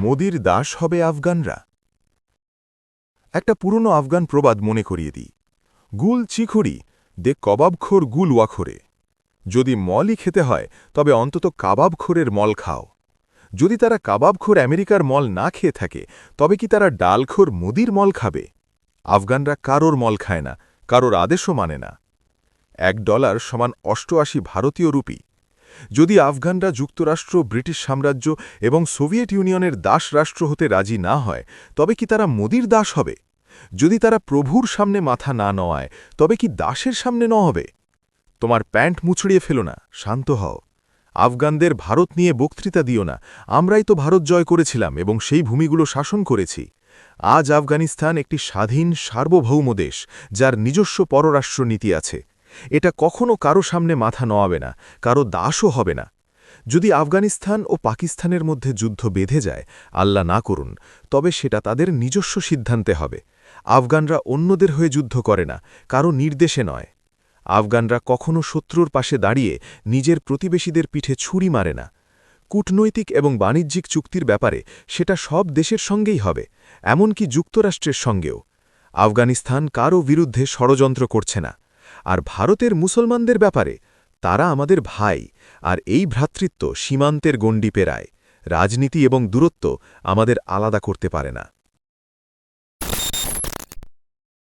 মোদির দাস হবে আফগানরা। একটা পুরনো আফগান প্রবাদ মনে করিয়ে দিই, গুল চিখুড়ি দে কবাবখোর গুল ওয়াখোরে। যদি মলই খেতে হয় তবে অন্তত কাবাবখোরের মল খাও। যদি তারা কাবাবখোর আমেরিকার মল না খেয়ে থাকে তবে কি তারা ডালখোর মোদির মল খাবে? আফগানরা কারোর মল খায় না, কারোর আদেশও মানে না। $1 সমান 88 ভারতীয় রুপি। যদি আফগানরা যুক্তরাষ্ট্র, ব্রিটিশ সাম্রাজ্য এবং সোভিয়েত ইউনিয়নের দাস রাষ্ট্র হতে রাজি না হয় তবে কি তারা মোদির দাস হবে? যদি তারা প্রভুর সামনে মাথা না নওয়ায় তবে কি দাসের সামনে ন হবে? তোমার প্যান্ট মুছড়িয়ে ফেলো না, শান্ত হও। আফগানদের ভারত নিয়ে বক্তৃতা দিও না। আমরাই তো ভারত জয় করেছিলাম এবং সেই ভূমিগুলো শাসন করেছি। আজ আফগানিস্তান একটি স্বাধীন সার্বভৌম দেশ, যার নিজস্ব পররাষ্ট্র নীতি আছে। এটা কখনো কারো সামনে মাথা নোয়াবে না, কারো দাসও হবে না। যদি আফগানিস্তান ও পাকিস্তানের মধ্যে যুদ্ধ বেঁধে যায়, আল্লাহ না করুন, তবে সেটা তাদের নিজস্ব সিদ্ধান্তে হবে। আফগানরা অন্যদের হয়ে যুদ্ধ করে না, কারো নির্দেশে নয়। আফগানরা কখনো শত্রুর পাশে দাঁড়িয়ে নিজের প্রতিবেশীদের পিঠে ছুরি মারে না। কূটনৈতিক এবং বাণিজ্যিক চুক্তির ব্যাপারে সেটা সব দেশের সঙ্গেই হবে, এমনকি যুক্তরাষ্ট্রের সঙ্গেও। আফগানিস্তান কারও বিরুদ্ধে ষড়যন্ত্র করছে না। আর ভারতের মুসলমানদের ব্যাপারে, তারা আমাদের ভাই, আর এই ভ্রাতৃত্ব সীমান্তের গণ্ডি পেরায়। রাজনীতি এবং দূরত্ব আমাদের আলাদা করতে পারে না।